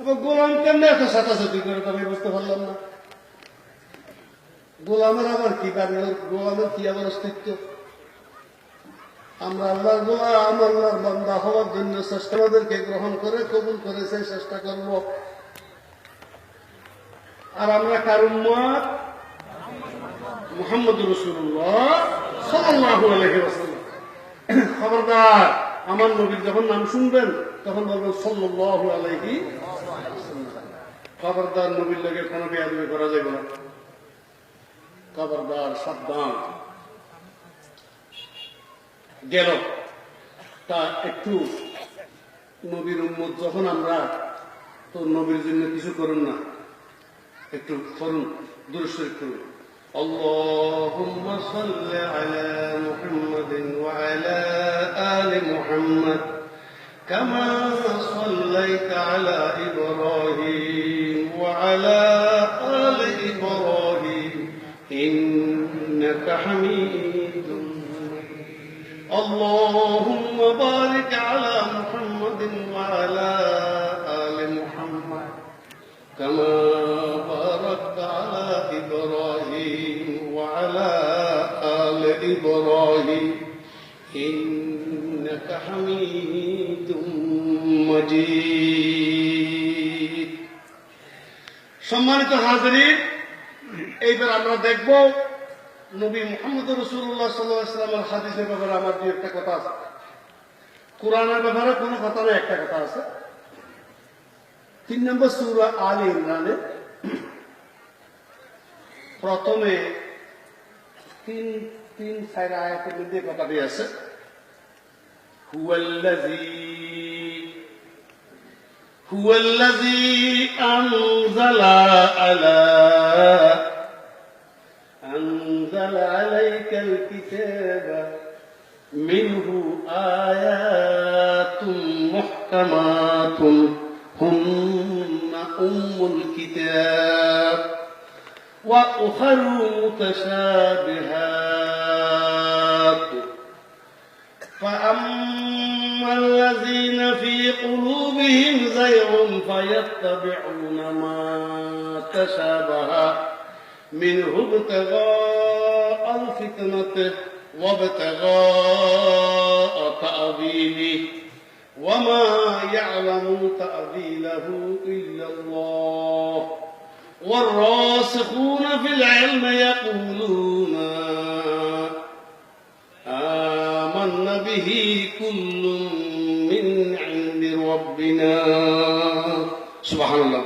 আবার গোলাম কেমনে এত সাতাসাতি করে তো আমি বুঝতে পারলাম না। গোলামের আবার কি গোলামের কি আবার অস্তিত্ব? আমরা আল্লাহর গোলাম, আল্লাহর বান্দা হওয়ার জন্য চেষ্টা, আমাদেরকে গ্রহণ করে কবুল করে সেই চেষ্টা করব। আর আমরা কার উম্মত? মুহাম্মদুর রাসূলুল্লাহ সাল্লাল্লাহু আলাইহি ওয়াসাল্লাম। খবরদার, আমার নবীর যখন নাম শুনবেন তখন বলবেন সাল্লাল্লাহু আলাইহি ওয়াসাল্লাম। খবরদার, নবীর লগে কোনো বেয়াদবি করা যাবে না। খবরদার, সাবধান। গেল তা একটু নবীর উম্মত যখন আমরা, তো নবীর জন্য কিছু করুন না, একটু করুন, দুরূদ শরীফ করুন। আল্লাহুম্মা সাল্লি আলা মুহাম্মাদিন ওয়া আলা আলি মুহাম্মাদ কামা সাল্লাইতা আলা ইব্রাহিম ওয়া আলা আলি ইব্রাহিম ইন্নাকা হামিদুম। اللهم بارك على محمد وعلى آل محمد كما باركت على إبراهيم وعلى آل إبراهيم إنك حميد مجيد। সম্মানিত হাজিরিন, এইবার আমরা দেখব নবী মুহাম্মদ রাসূলুল্লাহ সাল্লাল্লাহু আলাইহি ওয়াসাল্লামের হাদিসের ব্যাপারে আমার দুই একটা কথা আছে। কোরআনের ব্যাপারে কোনো কথা নেই, একটা কথা আছে। 3 নম্বর সূরা আলে ইমরানে প্রথমে 3-4 আয়াতের মধ্যে কথাটি আছে, হুয়াল্লাযী আনজালা عليك الكتاب منه آيات محكمات هن أم الكتاب وأخر متشابهات فأما الذين في قلوبهم زيغ فيتبعون ما تشابه منه ابتغاء الفتنة وابتغاء تأويله وما يعلم تأويله إلا الله والراسخون في العلم يقولون آمنا به كل من عند ربنا سبحان الله।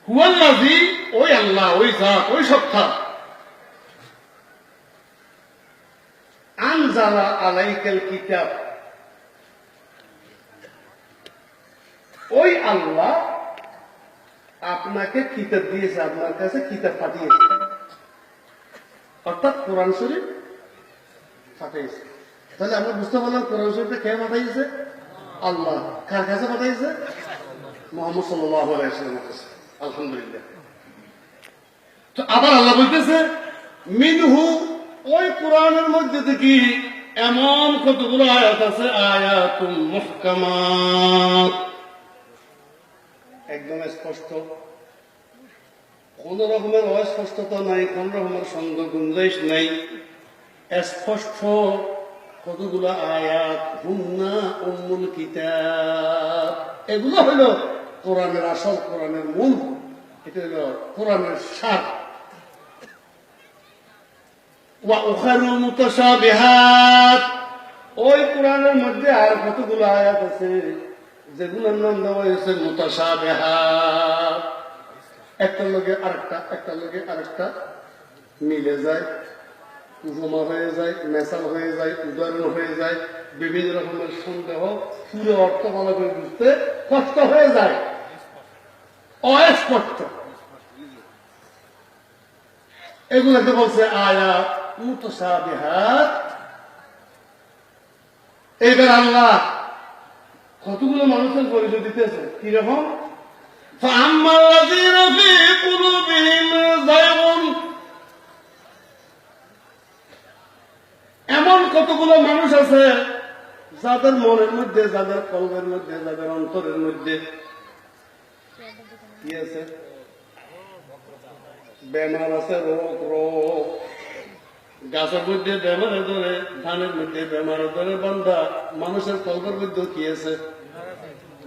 হুয়াল্লাযী, ওই আল্লাহ, ওই জাত, ওই সত্তা, আনজালা আলাইকাল কিতাব, ওই আল্লাহ আপনাকে কিতাব দিয়েছে, আপনার কাছে কিতাব পাঠিয়েছে, অর্থাৎ কোরআন শরীফ পাঠিয়েছে। তাহলে আমরা বুঝতে পারলাম কোরআন শরীফটা কে পাঠিয়েছে? আল্লাহ। কার কাছে পাঠিয়েছে? মুহাম্মদ সাল্লাল্লাহু আলাইহি ওয়াসাল্লামের কাছে। আলহামদুলিল্লাহ। তো আবার আল্লাহ বলতেছে মিনহু, ওই কোরআনের মধ্যে থেকে এমন কতগুলো আয়াত আছে, আয়াতুম মুহকামাত, একদম স্পষ্ট, কোন রকমের অস্পষ্টতা নাই, কোন রকমের সন্দেহ গুঞ্জাইশ নাই, স্পষ্ট কতগুলো আয়াত। হুন্না উম্মুল কিতাব, এগুলো হলো কোরআনের আসল, কোরআনের মূল, এটা হলো কোরআনের সার। ওয়া উখারু মুতাশাবিহাত, ওই কোরআনের মধ্যে আর কতগুলো আয়াত আছে যেগুলোর নাম দেওয়া হয়েছে মুতাশাবিহাত। একটার লগে আরেকটা, একটার লগে আরেকটা মিলে যায়, উপমা হয়ে যায়, মেসাল হয়ে যায়, উদাহরণ হয়ে যায়, বিভিন্ন রকমের সন্দেহ, পুরো অর্থ ভালো করে বুঝতে কষ্ট হয়ে যায়, অস্পষ্ট। এগুলোকে বলছে আয়াত মুতাশাবিহাত। এইবার আল্লাহ কতগুলো মানুষের পরিচয় দিতেছে কিরকম? ফাআম্মাল্লাযীনা ফী কুলুবিহিম যায়গুন, এমন কতগুলো মানুষ আছে যাদের মনের মধ্যে, যাদের কলবের মধ্যে, যাদের অন্তরের মধ্যে কি আছে? বেমার আছে, রোগ। গাছের মধ্যে বেমারে ধরে, ধানের মধ্যে বেমারে ধরে, বান্দা মানুষের কলবের মধ্যে কি আছে?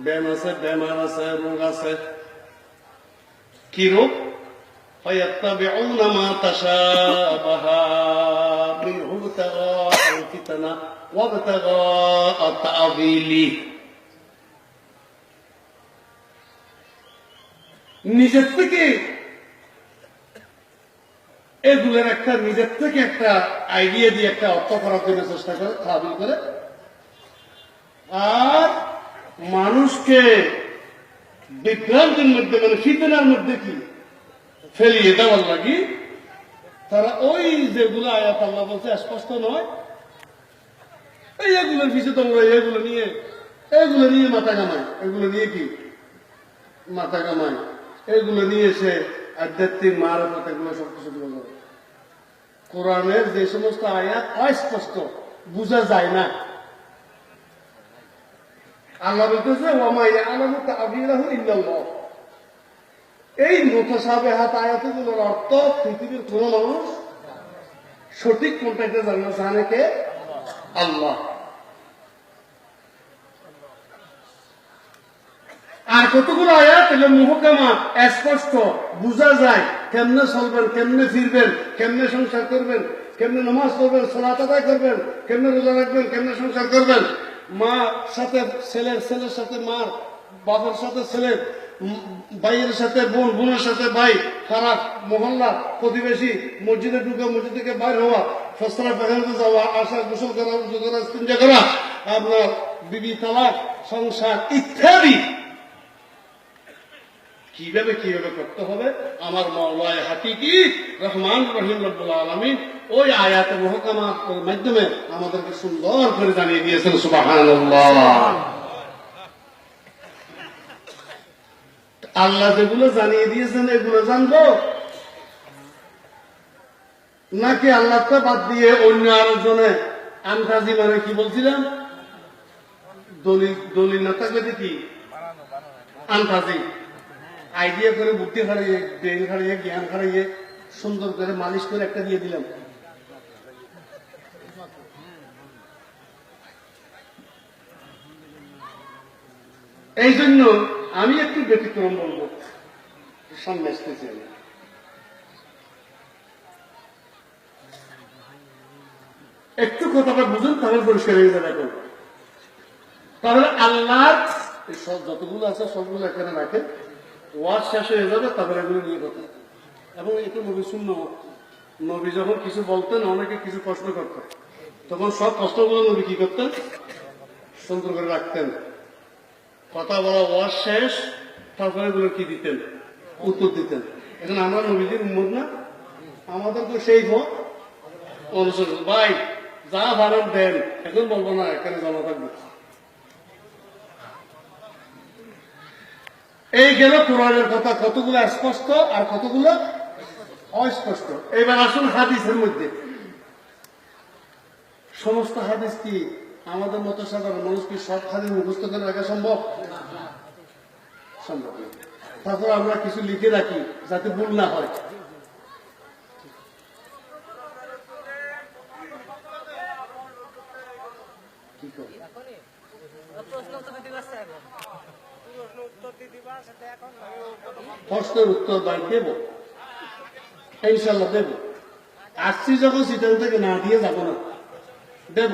ব্যায়াম আছে, বেমার আছে, রোগ আছে। কি রোগ? فَيَتَّبِعُونَ مَا تَشَابَهَ مِنْهُ ابْتِغَاءَ الْفِتْنَةِ وَابْتِغَاءَ تَأْوِيلِهِ। নিজের থেকে এগুলোর একটা, নিজের থেকে একটা আইডিয়া দিয়ে একটা অর্থ করার জন্য চেষ্টা করে, তাবিল করে, আর মানুষকে বিভ্রান্তির মধ্যে, মানে ফিতনার মধ্যে কি ফেলিয়ে দেওয়ার লাগি তারা ওই যেগুলো আয়াত আল্লাহ বলছে স্পষ্ট নয়, এইগুলোর পিছিয়ে তোমরা এগুলো নিয়ে মাথা কামায়, এগুলো নিয়ে কি মাথা কামায়, এগুলো নিয়ে এসে আধ্যাত্মিক মারফত এগুলো সবকিছু করে। কোরআনের যে সমস্ত আয়াত অস্পষ্ট, বোঝা যায় না, আল্লাহ বলতেছে ওয়া ইয়ালামু তা'বীরাহু ইল্লাল্লাহ। এই মুতাশাবিহাত আয়াতগুলোর অর্থ পৃথিবীর কোন মানুষ সঠিক কোনটা এটা জানে কে? আল্লাহ। আর কতগুলো আয়াত এগুলো মুহকামা, স্পষ্ট, বোঝা যায়, কেমনে চলবেন, কেমনে ফিরবেন, কেমনে সংসার করবেন, কেমনে নামাজ পড়বেন, সালাত আদায় করবেন, কেমনে রোজা রাখবেন, কেমনে সংসার করবেন, মা সাথে ছেলের, ছেলের সাথে মার, বাবার সাথে ছেলের, ভাইয়ের সাথে বোন, বোনের সাথে ভাই, খারাপ মহল্লা, প্রতিবেশী, মসজিদে ঢুকে মসজিদ থেকে বাইর হওয়া, ফসলা পেখানতে যাওয়া, আসা, গোসল করা, উজু করা, ইস্তিনজা করা, আপনার বিবি তালাক, সংসার ইত্যাদি কিভাবে করতে হবে, আমার মাওলায়ে হাকিকি রহমান রহিম রব্বুল আলামিন ওই আয়াতে মুহকামার মাধ্যমে আমাদেরকে সুন্দর করে জানিয়ে দিয়েছেন। সুবহানাল্লাহ। আল্লাহ যেগুলো জানিয়ে দিয়েছেন এগুলো জানবো, নাকি আল্লাহকে বাদ দিয়ে অন্য আরেকজনে আনতাজি, মানে কি বলছিলাম, দলিল না থাকলে কি আনতাজি, আইডিয়া করে, বুদ্ধি হারিয়ে, ব্রেন হারিয়ে, জ্ঞান হারিয়ে, সুন্দর করে মালিশ করে একটা দিয়ে দিলাম। এই জন্য আমি একটু ব্যতিক্রম বলবো, সামনে আসতেছি আমি। একটু কথাটা বুঝুন, তাহলে পরিষ্কার হয়ে যাবে। এখন তাহলে আল্লাহর যতগুলো আছে সবগুলো এখানে রাখে, ওয়াজ শেষ হয়ে যাবে, তারপরে এগুলো নিয়ে কথা। এবং এটা নবী শূন্য, নবী যখন কিছু বলতেন, অনেকে কিছু প্রশ্ন করতেন, তখন সব প্রশ্নগুলো নবী কি করতেন, সুন্দর করে রাখতেন। কথা বলা ওয়াজ শেষ, তারপরে এগুলো কি দিতেন, উত্তর দিতেন। এখন আমরা নবীজির উম্মত না, আমাদেরকে সেই অনুসরণ, ভাই যা ভাড়ান দেন, এখন বলবো না, এখানে জমা থাকবে। এই গেল কোরআনের কথা, কতগুলো স্পষ্ট আর কতগুলো অস্পষ্ট। এবার আসুন হাদিসের মধ্যে। সমস্ত হাদিস কি আমাদের মতো সাধারণ মানুষ কি সব হাদিস মুখস্থ করে রাখা সম্ভব? সম্ভব না। তারপর আমরা কিছু লিখে রাখি যাতে ভুল না হয়। কি করি? প্রশ্নের উত্তর দেব, ইনশাল্লাহ দেব। আসছি যখন সিটান থেকে না দিয়ে যাব না, দেব।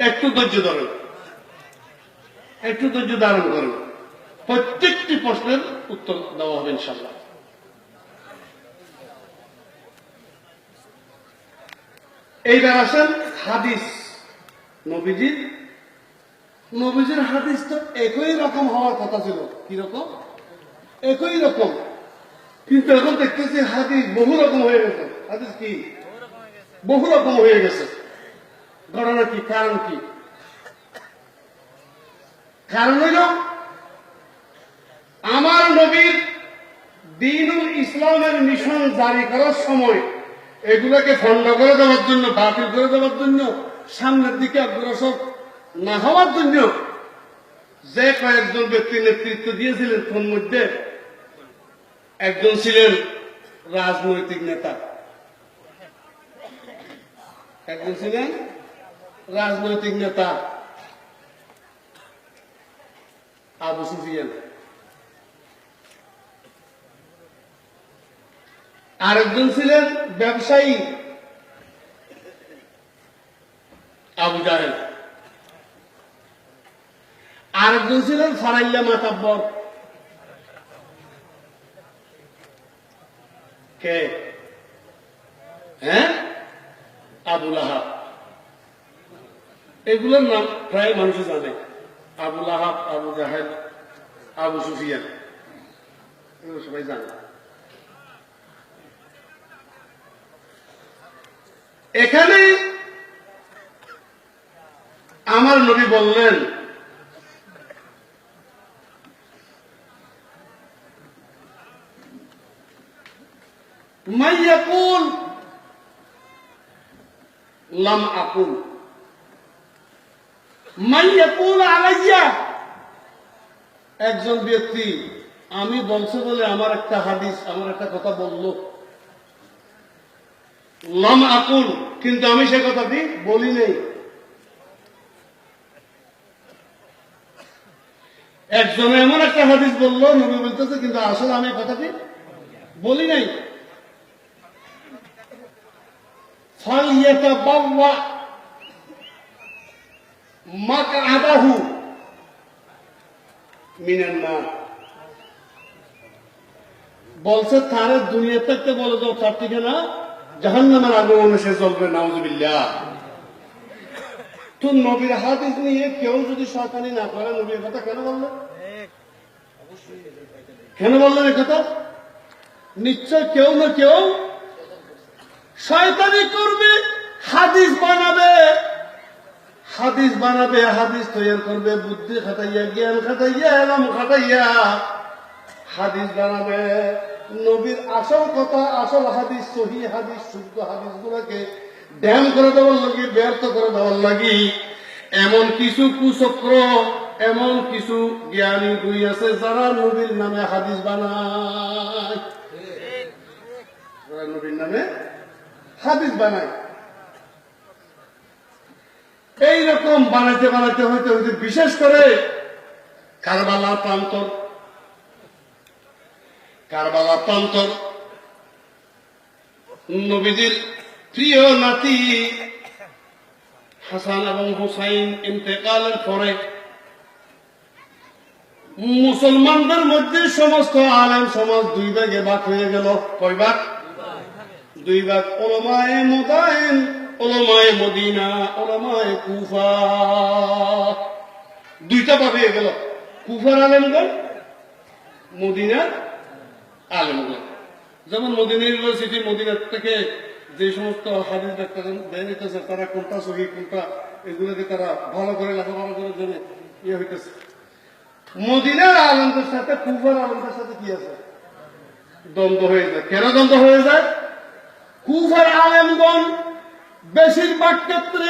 একটু ধৈর্য ধরেন, একটু ধৈর্য ধারণ করেন, প্রত্যেকটি প্রশ্নের উত্তর দেওয়া হবে ইনশাল্লাহ। এইবার আসেন হাদিস। নবীজির হাদিস তো একই রকম হওয়ার কথা ছিল। কি রকম? একই রকম। কিন্তু এখন দেখতেছি হাদিস বহু রকম হয়ে গেছে। হাদিস কি বহু রকম হয়ে গেছে। ঘটনা কি? কারণ কি? কারণ হইল আমার নবীর দ্বীনুল ইসলামের মিশন জারি করার সময় এগুলোকে খণ্ড করে দেওয়ার জন্য, বাতিল করে দেওয়ার জন্য, সামনের দিকে অগ্রসর না হওয়ার জন্য যে কয়েকজন ব্যক্তি নেতৃত্ব দিয়েছিলেন তোর মধ্যে একজন ছিলেন রাজনৈতিক নেতা, একজন ছিলেন রাজনৈতিক নেতা আবু সুফিয়ান, আরেকজন ছিলেন ব্যবসায়ী আবু জাহেল, আরেকজন ছিলেন ফারাইল্লা মাতাব্বর। কে? হ্যাঁ, আবু লাহাব। এগুলোর নাম প্রায় মানুষ জানে, আবু লাহাব, আবু জাহেল, আবু সুফিয়ান, এগুলো সবাই জানে। এখানে আমার নবী বললেন, মাইয়াকুল লাম আকুল, মাইয়াকুল আলাইয়া, একজন ব্যক্তি আমি বলছে বলে আমার একটা হাদিস, আমার একটা কথা বলল, লাম আকুল, কিন্তু আমি সে কথাটি বলি নেই। একজন এমন একটা হাদিস বললো, নবী বলতেছে, কিন্তু আসলে আমি কথাটি বলি নাই। ফালইয়াতাবাওয়া মাকআদাহু মিনান নার, বলছে তারে দুনিয়া থাকতে বলে দাও তার ঠিকানা জাহান্নামের আগুনে সে জ্বলবে, নাউযুবিল্লাহ। তো নবীর হাদিস নিয়ে কেউ যদি শয়তানি না করে, নবীর কথা কেন বললেন? কেন বললেন এ কথা? নিশ্চয় কেউ না কেউ শয়তানি করবে, হাদিস বানাবে, হাদিস বানাবে, হাদিস তৈরি করবে, বুদ্ধি খাটাইয়া, জ্ঞান খাটাইয়া, এলম খাটাইয়া হাদিস বানাবে। নবীর আসল কথা, আসল হাদিস, সহি হাদিস, শুদ্ধ হাদিস গুলাকে ড্যাম করে দেওয়ার লাগি, ব্যর্থ করে দেওয়ার লাগি এমন কিছু কুচক্র, এমন কিছু জ্ঞানী দুই আছে যারা নবীর নামে হাদিস বানায়, যারা নবীর নামে হাদিস বানায়। এইরকম বানাইতে বানাইতে হইতে হইতে বিশেষ করে কারবালার প্রান্তর, কারবালার প্রান্তর নবীজির প্রিয় নাতি হাসান এবং হুসাইন ইন্তেকালের পরে মুসলমানদের মধ্যে সমস্ত আলেম সমাজ দুই ভাগে ভাগ হয়ে গেল। কয় ভাগ? দুই ভাগ। উলামায়ে মুদাইন, উলামায়ে মদিনা, উলামায়ে কুফা, দুইটা ভাগ হয়ে গেল। কুফার আলেমগণ, মদিনার আলেমগণ। যেমন মদিনা ইউনিভার্সিটি, মদিনার থেকে যে সমস্ত হাদিস ডাক্তার বের হইতেছে, তারা কোনটা সহি কোনটা, এগুলোকে তারা ভালো করে লেখাপড়া করার জন্য ইয়ে হইতেছে। মদিনার আলেমদের সাথে কুফার আলেমদের সাথে কি আছে? দ্বন্দ্ব হয়ে যায়। কেন দ্বন্দ্ব হয়ে যায়? কুফার আলেমগণ বেশিরভাগ ক্ষেত্রে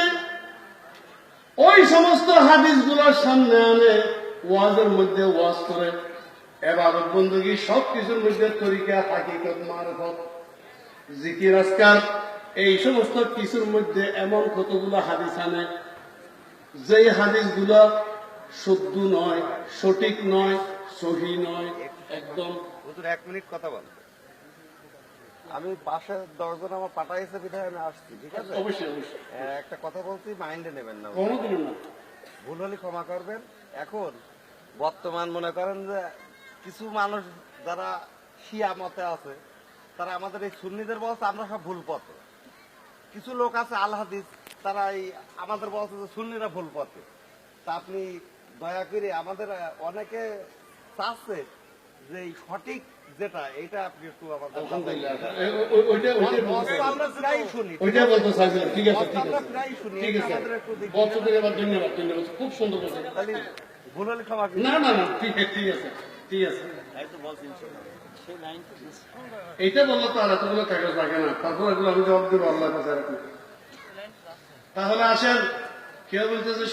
ওই সমস্ত হাদিসগুলোর সামনে আনে, ওয়াজের মধ্যে ওয়াজ করে, ইবাদত বندگی সবকিছুর মধ্যে তরিকা, হাকিকত, মারফত, জিকির, আজকার, এই সমস্ত কিছুর মধ্যে এমন কতগুলো হাদিস আনে যেই হাদিসগুলো শুদ্ধ নয়, সঠিক নয়, সহি নয়, একদম। হুজুর 1 মিনিট কথা বল। আমি পাশে 10 জন আমার পাঠাইছে বিধায় আমি আসছি, ঠিক আছে? অবশ্যই অবশ্যই। একটা কথা বলছি, মাইন্ডে নেবেন না, কোনো দিন না। ভুল হলে ক্ষমা করবেন। এখন বর্তমান মনে করেন যে কিছু মানুষ যারা শিয়া মতে আছে, তারা আমাদের এই সুন্নিদের বলছে আমরা সব ভুল পথে। কিছু লোক আছে আল হাদিস, তারা এই আমাদের বলছে যে সুন্নিরা ভুল পথে। তা আপনি দয়া করে, আমাদের অনেকে চাচ্ছে যে এই সঠিক যেটা, এটা আপনি একটু আমাদের আলহামদুলিল্লাহ, আমরা প্রায় শুনি, ওইটা বলতে চাইছিলাম। ঠিক আছে, ঠিক আমরা আছে, প্রায় শুনি, ঠিক আছে। আমাদের একটু দেখি। বলতে এবার ধন্যবাদ, ধন্যবাদ, খুব সুন্দর কথা। তাহলে ভুল হলে ক্ষমা করবেন। না না না, ঠিক আছে, ঠিক আছে, ঠিক আছে। এইটা বললো তো আর এতগুলো কাগজ লাগে না, তারপর এগুলো আমি জবাব দেবো আল্লাহর কাছে। তাহলে আসেন, কেউ বলতেছে